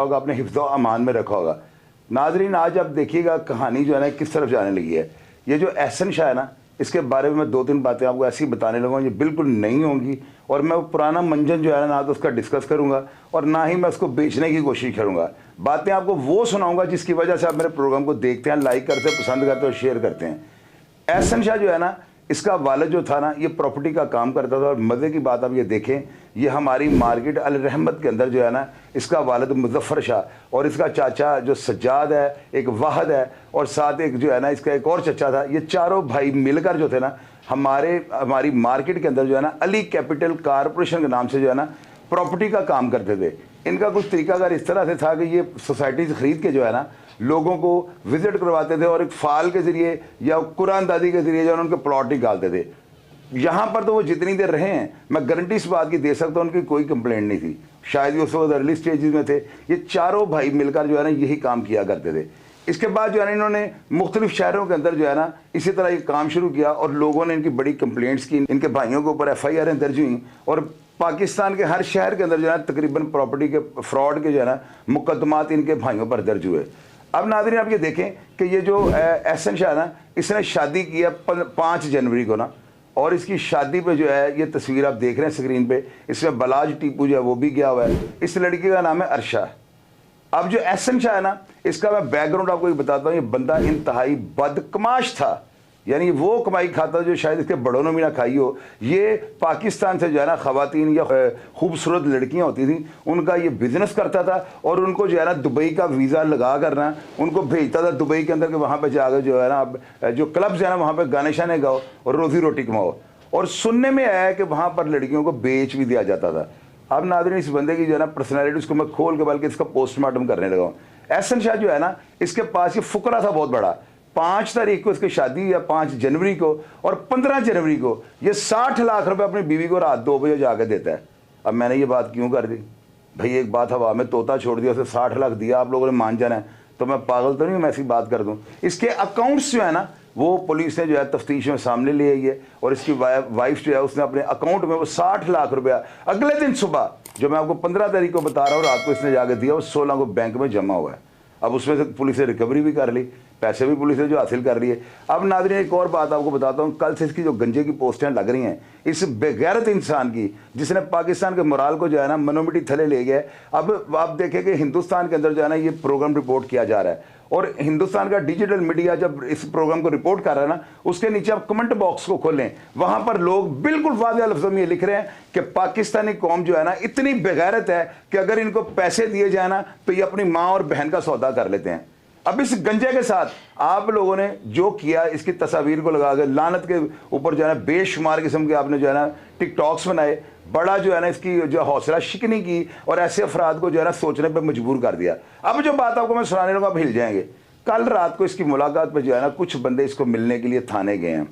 होगा, अपने हिफ्ज़ व अमान में रखा होगा। नाज़रीन, आज आप देखिएगा कहानी जो है ना किस तरफ जाने लगी है। ये जो एहसन शाह है ना, इसके बारे में मैं 2-3 बातें आपको ऐसी बताने लगा, ये बिल्कुल नहीं होंगी। और मैं वो पुराना मंजन जो है ना तो उसका डिस्कस करूँगा और ना ही मैं उसको बेचने की कोशिश करूँगा। बातें आपको वो सुनाऊँगा जिसकी वजह से आप मेरे प्रोग्राम को देखते हैं, लाइक करते हैं, पसंद करते हैं और शेयर करते हैं। एहसन शाह जो है ना, इसका वालिद जो था ना, ये प्रॉपर्टी का काम करता था। और मज़े की बात आप ये देखें, ये हमारी मार्केट अल रहमत के अंदर जो है ना, इसका वालिद मुज़फ़्फ़र शाह और इसका चाचा जो सज्जाद है, एक वाहद है और साथ एक जो है ना इसका एक और चचा था। ये चारों भाई मिलकर जो थे ना, हमारी मार्केट के अंदर जो है ना अली कैपिटल कारपोरेशन के नाम से जो है ना प्रॉपर्टी का काम करते थे। इनका कुछ तरीकाकार इस तरह से था कि ये सोसाइटीज़ ख़रीद के जो है ना लोगों को विज़िट करवाते थे और एक फाल के ज़रिए या कुरानदादी के ज़रिए जो है उनके प्लॉट निकालते थे। यहाँ पर तो वो जितनी देर रहे हैं, मैं गारंटी इस बात की दे सकता हूँ उनकी कोई कंप्लेंट नहीं थी। शायद ये उस वक्त अर्ली स्टेजेस में थे। ये चारों भाई मिलकर जो है ना यही काम किया करते थे। इसके बाद जो है ना इन्होंने मुख्तलिफ शहरों के अंदर जो है ना इसी तरह ये काम शुरू किया और लोगों ने इनकी बड़ी कंप्लेंट्स की। इनके भाइयों के ऊपर FIR दर्ज हुई और पाकिस्तान के हर शहर के अंदर जो है ना तकरीबन प्रॉपर्टी के फ्रॉड के जो है ना मुकदमात इनके भाइयों पर दर्ज हुए। अब नाज़रीन, आप ये देखें कि ये जो एहसन शाह ना, इसने शादी की है 5 जनवरी को ना, और इसकी शादी पे जो है ये तस्वीर आप देख रहे हैं स्क्रीन पे, इसमें बलाज टीपू जो है वो भी गया हुआ है। इस लड़की का नाम है अर्शा। अब जो एहसन शाह है ना, इसका मैं बैकग्राउंड आपको बताता हूँ। ये बंदा इंतहाई बदकमाश था, यानी वो कमाई खाता जो शायद इसके बड़ों ने भी ना खाई हो। ये पाकिस्तान से जो है ना ख़वातीन या खूबसूरत लड़कियां होती थी, उनका ये बिज़नेस करता था और उनको जो है ना दुबई का वीज़ा लगा करना उनको भेजता था दुबई के अंदर के वहाँ पे जाकर जो है ना जो क्लब्स है ना वहाँ पे गाने शाने गाओ और रोज़ी रोटी कमाओ। और सुनने में आया है कि वहाँ पर लड़कियों को बेच भी दिया जाता था। अब नाज़रीन, इस बंदे की जो है ना पर्सनैलिटी उसको मैं खोल के बल्कि इसका पोस्टमार्टम करने लगा हूँ। एहसन शाह जो है ना, इसके पास ये फुकरा था बहुत बड़ा। 5 तारीख को इसकी शादी या 5 जनवरी को और 15 जनवरी को ये 60 लाख रुपए अपनी बीवी को रात 2 बजे जाकर देता है। अब मैंने ये बात क्यों कर दी भाई? एक बात हवा में तोता छोड़ दिया, उसे 60 लाख दिया, आप लोगों ने मान जाना है तो मैं पागल तो नहीं मैं ऐसी बात कर दूं। इसके अकाउंट्स जो है ना वो पुलिस ने जो है तफ्तीश में सामने ले आई है और इसकी वाइफ जो है उसने अपने अकाउंट में वो 60 लाख रुपया अगले दिन सुबह, जो मैं आपको 15 तारीख को बता रहा हूँ, रात को इसने जाकर दिया, वो 16 को बैंक में जमा हुआ है। अब उसमें से पुलिस ने रिकवरी भी कर ली, पैसे भी पुलिस ने जो हासिल कर लिए। अब नाज़रीन, एक और बात आपको बताता हूँ। कल से इसकी जो गंजे की पोस्टें लग रही हैं इस बेगैरत इंसान की, जिसने पाकिस्तान के मोराल को जो है ना मनोमिटी थले ले गया। अब आप देखें कि हिंदुस्तान के अंदर जो है ना ये प्रोग्राम रिपोर्ट किया जा रहा है और हिंदुस्तान का डिजिटल मीडिया जब इस प्रोग्राम को रिपोर्ट कर रहा है ना, उसके नीचे आप कमेंट बॉक्स को खोलें, वहां पर लोग बिल्कुल वाज़ेह लफ्ज़ों में ये लिख रहे हैं कि पाकिस्तानी कौम जो है ना इतनी बेगैरत है कि अगर इनको पैसे दिए जाए ना तो ये अपनी माँ और बहन का सौदा कर लेते हैं। अब इस गंजे के साथ आप लोगों ने जो किया, इसकी तस्वीर को लगा कर लानत के ऊपर जो है ना बेशुमार किस्म के आपने जो है ना टिकटॉक्स बनाए, बड़ा जो है ना इसकी जो हौसला शिकनी की और ऐसे अफराद को जो है ना सोचने पर मजबूर कर दिया। अब जो बात आपको मैं सुनाने लगा आप हिल जाएंगे। कल रात को इसकी मुलाकात पर जो है ना कुछ बंदे इसको मिलने के लिए थाने गए हैं।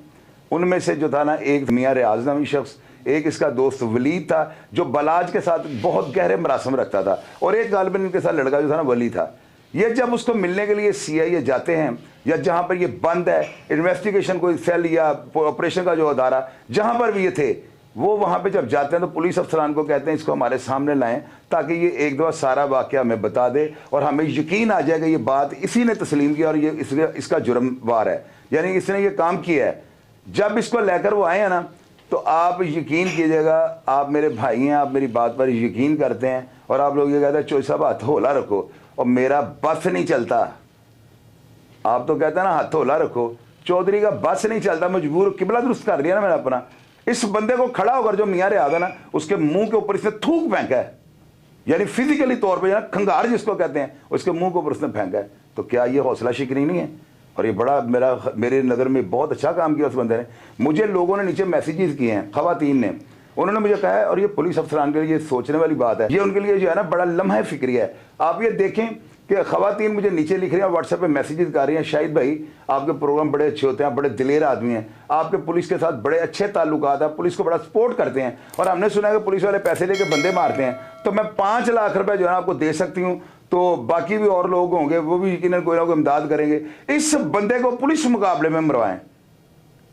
उनमें से जो था ना एक मियाँ रियाज नामी शख्स, एक इसका दोस्त वलीद था जो बलाज के साथ बहुत गहरे मरासम रखता था, और एक गालिबन इनके साथ लड़का जो था ना वली था। ये जब उसको मिलने के लिए CIA जाते हैं या जहाँ पर ये बंद है इन्वेस्टिगेशन कोई सेल या ऑपरेशन का जो अदारा जहाँ पर भी ये थे, वो वहाँ पे जब जाते हैं तो पुलिस अफसरान को कहते हैं इसको हमारे सामने लाएं ताकि ये एक दफ़ा सारा वाक़या हमें बता दे और हमें यकीन आ जाएगा ये बात इसी ने तस्लीम किया और ये इसका जुर्मवार है, यानी इसने ये काम किया है। जब इसको लेकर वो आए हैं ना तो आप यकीन कीजिएगा, आप मेरे भाई हैं, आप मेरी बात पर यकीन करते हैं और आप लोग ये कहते हैं चौधरी साहब हाथ होला रखो, और मेरा बस नहीं चलता। आप तो कहते हैं ना हाथ होला रखो, चौधरी का बस नहीं चलता, मजबूर किबला दुरुस्त कर लिया ना मैंने अपना। इस बंदे को खड़ा होकर जो मियाँ रियाज है ना उसके मुंह के ऊपर इसने थूक फेंका है, यानी फिजिकली तौर पे खंगार जिसको कहते हैं उसके मुंह के ऊपर उसने फेंका है। तो क्या ये हौसला शिकनी नहीं है? और ये बड़ा मेरे नज़र में बहुत अच्छा काम किया उस बंदे ने। मुझे लोगों ने नीचे मैसेजेस किए हैं, ख़वातीन ने, उन्होंने मुझे कहा है, और ये पुलिस अफसरान के लिए सोचने वाली बात है, ये उनके लिए जो है ना बड़ा लम्हा फिक्री है। आप ये देखें कि ख़वातीन मुझे नीचे लिख रही हैं, व्हाट्सएप पे मैसेजेस कर रही हैं, शाहिद भाई आपके प्रोग्राम बड़े अच्छे होते हैं, बड़े दिलेर आदमी हैं, आपके पुलिस के साथ बड़े अच्छे ताल्लुकात हैं, पुलिस को बड़ा सपोर्ट करते हैं, और हमने सुना है कि पुलिस वाले पैसे लेके बंदे मारते हैं, तो मैं 5 लाख रुपए जो है आपको दे सकती हूँ, तो बाकी भी और लोग होंगे वो भी यकीनन कोई ना कोई इमदाद करेंगे, इस बंदे को पुलिस मुकाबले में मरवाएं।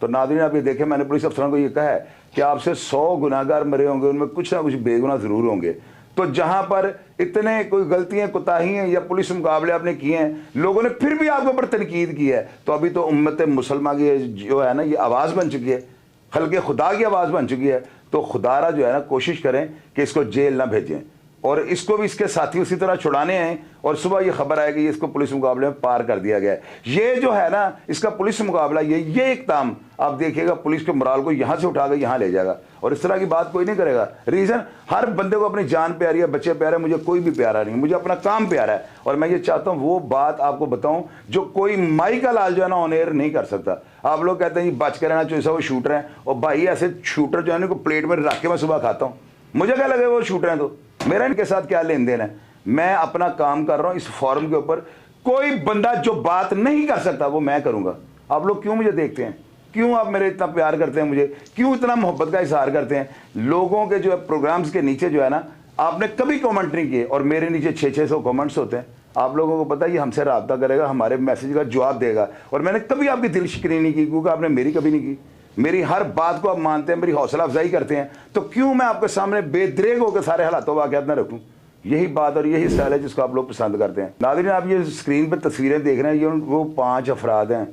तो नाज़रीन आप ये देखें, मैंने पुलिस अफसरों को ये कहा है कि आपसे 100 गुनाहगार मरे होंगे, उनमें कुछ ना कुछ बेगुनाह ज़रूर होंगे। तो जहां पर इतने कोई गलतियां कोताहियां या पुलिस मुकाबले आपने किए हैं, लोगों ने फिर भी आपके ऊपर तनकीद की है, तो अभी तो उम्मत मुसलमान की जो है ना ये आवाज़ बन चुकी है, खल्के खुदा की आवाज़ बन चुकी है। तो खुदारा जो है ना कोशिश करें कि इसको जेल ना भेजें और इसको भी इसके साथी उसी तरह छुड़ाने हैं, और सुबह ये खबर आएगी कि इसको पुलिस मुकाबले में पार कर दिया गया है। ये जो है ना इसका पुलिस मुकाबला, ये इक़दाम आप देखिएगा पुलिस के मोराल को यहाँ से उठा कर यहाँ ले जाएगा, और इस तरह की बात कोई नहीं करेगा। रीज़न, हर बंदे को अपनी जान प्यारी है, बच्चे प्यारे, मुझे कोई भी प्यारा नहीं, मुझे अपना काम प्यारा है। और मैं ये चाहता हूँ वो बात आपको बताऊँ जो कोई माई का लाल जो है ना ऑन एयर नहीं कर सकता। आप लोग कहते हैं बच के रहना चाहिए, वो शूटर हैं, और भाई ऐसे शूटर जो है ना को प्लेट में रख के मैं सुबह खाता हूँ, मुझे क्या लगे वो शूटर हैं, तो मेरा इनके साथ क्या लेन देन है। मैं अपना काम कर रहा हूं इस फॉरम के ऊपर, कोई बंदा जो बात नहीं कर सकता वो मैं करूंगा। आप लोग क्यों मुझे देखते हैं, क्यों आप मेरे इतना प्यार करते हैं, मुझे क्यों इतना मोहब्बत का इजहार करते हैं। लोगों के जो है प्रोग्राम्स के नीचे जो है ना आपने कभी कमेंट नहीं किए, और मेरे नीचे 600 कमेंट्स होते हैं। आप लोगों को पता है ये हमसे रब्ता करेगा, हमारे मैसेज का जवाब देगा, और मैंने कभी आपकी दिल शिकनी नहीं की, क्योंकि आपने मेरी कभी नहीं की। मेरी हर बात को आप मानते हैं, मेरी हौसला अफजाई करते हैं, तो क्यों मैं आपके सामने बेदरेग होकर सारे हालातों वाक़यात ना रखूं। यही बात और यही स्टाइल है जिसको आप लोग पसंद करते हैं। नाज़रीन, आप ये स्क्रीन पर तस्वीरें देख रहे हैं, ये वो 5 अफराद हैं,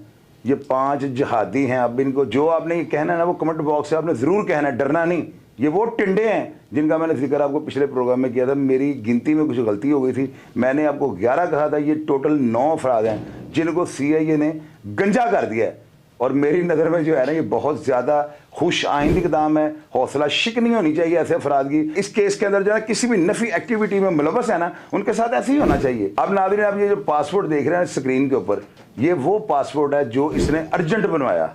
ये 5 जहादी हैं। अब इनको जो आपने ये कहना है ना वो कमेंट बॉक्स से आपने ज़रूर कहना है, डरना नहीं। ये वो टिंडे हैं जिनका मैंने जिक्र आपको पिछले प्रोग्राम में किया था। मेरी गिनती में कुछ गलती हो गई थी, मैंने आपको 11 कहा था, ये टोटल 9 अफराद हैं जिनको CIA ने गंजा कर दिया है। और मेरी नज़र में जो है ना ये बहुत ज़्यादा खुश आइंद इक़दाम है, हौसला शिक नहीं होनी चाहिए ऐसे अफराद की। इस केस के अंदर जो है किसी भी नफी एक्टिविटी में मुलव्वस है ना, उनके साथ ऐसे ही होना चाहिए। अब नाज़रीन, आप ये जो पासपोर्ट देख रहे हैं स्क्रीन के ऊपर, ये वो पासपोर्ट है जो इसने अर्जेंट बनवाया।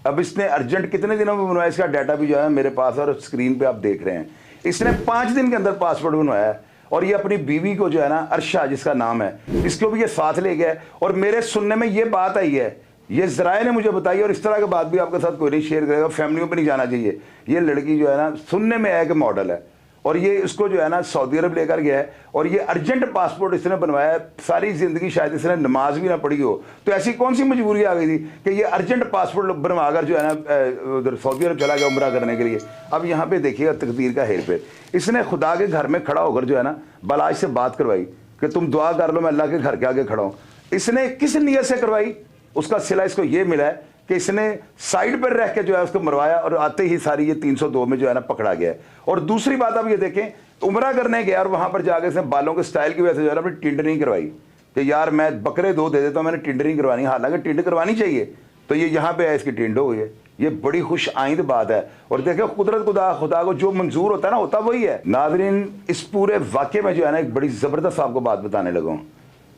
अब इसने अर्जेंट कितने दिनों में बनवाया, इसका डाटा भी जो है मेरे पास और स्क्रीन पर आप देख रहे हैं। इसने 5 दिन के अंदर पासपोर्ट बनवाया है, और ये अपनी बीवी को जो है ना अर्शा जिसका नाम है, इसको भी ये साथ ले गया। और मेरे सुनने में ये बात आई है, ये ज़राए ने मुझे बताई, और इस तरह की बात भी आपके साथ कोई नहीं शेयर करेगा, फैमिलियों पे नहीं जाना चाहिए। ये लड़की जो है ना सुनने में आया कि मॉडल है, और ये इसको जो है ना सऊदी अरब लेकर गया है, और ये अर्जेंट पासपोर्ट इसने बनवाया है। सारी ज़िंदगी शायद इसने नमाज भी ना पढ़ी हो, तो ऐसी कौन सी मजबूरी आ गई थी कि ये अर्जेंट पासपोर्ट बनवाकर जो है ना उधर सऊदी अरब चला गया उम्रा करने के लिए। अब यहाँ पे देखिएगा तकदीर का हेर फेर, इसने खुदा के घर में खड़ा होकर जो है ना बलाज से बात करवाई कि तुम दुआ कर लो, मैं अल्लाह के घर के आगे खड़ा हूँ। इसने किस नीयत से करवाई, उसका सिला इसको ये मिला है कि इसने साइड पर रह के जो है उसको मरवाया, और आते ही सारी ये 302 में जो है ना पकड़ा गया है। और दूसरी बात आप ये देखें, उम्रा करने गया और वहां पर जाकर इसने बालों के स्टाइल की वजह से जो है ना अपनी टिंडरिंग करवाई कि यार मैं बकरे 2 दे देता हूं, मैंने टिंडरिंग करवानी, हालांकि टिंड करवानी चाहिए, तो ये यहाँ पे है इसकी टिंड हो गई है। ये बड़ी खुश आइंद बात है। और देखो कुदरत खुदा को जो मंजूर होता है ना होता वही है। नाज़रीन, इस पूरे वाक़े में जो है ना एक बड़ी ज़बरदस्त आपको बात बताने लगा हूँ।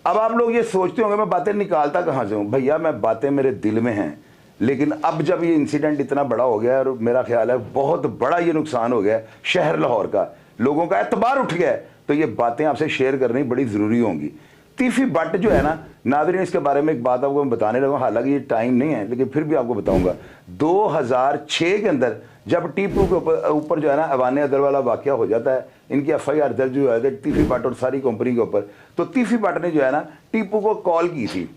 अब आप लोग ये सोचते होंगे मैं बातें निकालता कहाँ से हूँ। भैया मैं बातें मेरे दिल में हैं, लेकिन अब जब ये इंसिडेंट इतना बड़ा हो गया, और मेरा ख्याल है बहुत बड़ा ये नुकसान हो गया शहर लाहौर का, लोगों का एतबार उठ गया है, तो ये बातें आपसे शेयर करनी बड़ी ज़रूरी होंगी। तीफी भट्ट जो है ना नाज़रीन, इसके बारे में एक बात आपको मैं बताने लगा, हालांकि ये टाइम नहीं है लेकिन फिर भी आपको बताऊंगा। 2006 के अंदर जब टीपू के ऊपर जो है ना अवान अदर वाला वाक़या हो जाता है, इनकी FIR दर्ज हुआ है तीफी भट्ट और सारी कंपनी के ऊपर, तो तीफी भट्ट ने जो है ना टीपू को कॉल की थी,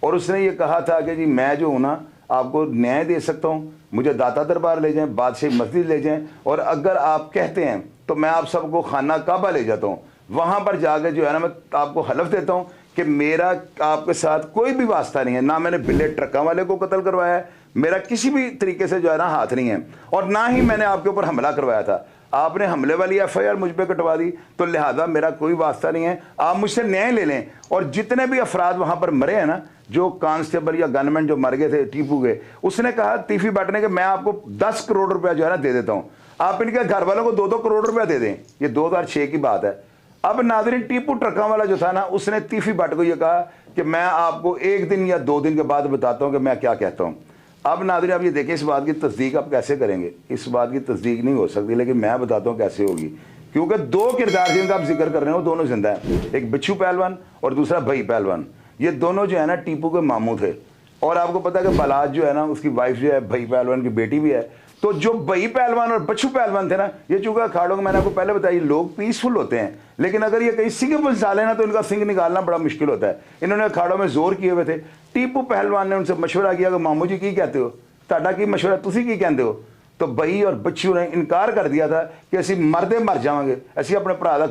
और उसने ये कहा था कि जी मैं जो हूँ ना आपको न्याय दे सकता हूँ, मुझे दाता दरबार ले जाएं, बादशाह मस्जिद ले जाएं, और अगर आप कहते हैं तो मैं आप सबको खाना काबा ले जाता हूँ, वहाँ पर जाकर जो है ना मैं आपको हलफ देता हूँ कि मेरा आपके साथ कोई भी वास्ता नहीं है, ना मैंने बिल्ले ट्रका वाले को कत्ल करवाया है, मेरा किसी भी तरीके से जो है ना हाथ नहीं है, और ना ही मैंने आपके ऊपर हमला करवाया था। आपने हमले वाली FIR मुझ पर कटवा दी, तो लिहाजा मेरा कोई वास्ता नहीं है, आप मुझसे न्याय ले लें। और जितने भी अफराद वहाँ पर मरे हैं ना, जो कांस्टेबल या गनमैन जो मर गए थे टीपू के, उसने कहा तीफी भट्ट ने कि मैं आपको 10 करोड़ रुपया जो है ना दे देता हूँ, आप इनके घर वालों को 2-2 करोड़ रुपया दे दें। ये 2006 की बात है। अब नाज़रीन, टीपू ट्रका वाला जो था ना, उसने तीफी भट्ट को ये कहा कि मैं आपको 1 दिन या 2 दिन के बाद बताता हूँ कि मैं क्या कहता हूँ। अब नाज़रीन, आप ये देखिए, इस बात की तस्दीक आप कैसे करेंगे, इस बात की तस्दीक नहीं हो सकती, लेकिन मैं बताता हूँ कैसे होगी। क्योंकि 2 किरदार जिनका आप जिक्र कर रहे हो दोनों जिंदा हैं, एक बिच्छू पहलवान और दूसरा भई पहलवान। ये दोनों जो है ना टीपू के मामू थे, और आपको पता है कि बलाज जो है ना उसकी वाइफ जो है भई पहलवान की बेटी भी है। तो जो भई पहलवान और बच्चू पहलवान थे ना, ये चूंकि अखाड़ों में मैंने आपको पहले बताया लोग पीसफुल होते हैं, लेकिन अगर ये कहीं सिंह फंसा लेना तो इनका सिंह निकालना बड़ा मुश्किल होता है। इन्होंने अखाड़ों में जोर किए हुए थे। टीपू पहलवान ने उनसे मशवरा किया कि मामू जी की कहते हो, ताड़ा की मशवरा तुसी की कहते हो। तो भई और बच्चू ने इनकार कर दिया था कि असी मरदे मर जावांगे, असी अपने भरा दा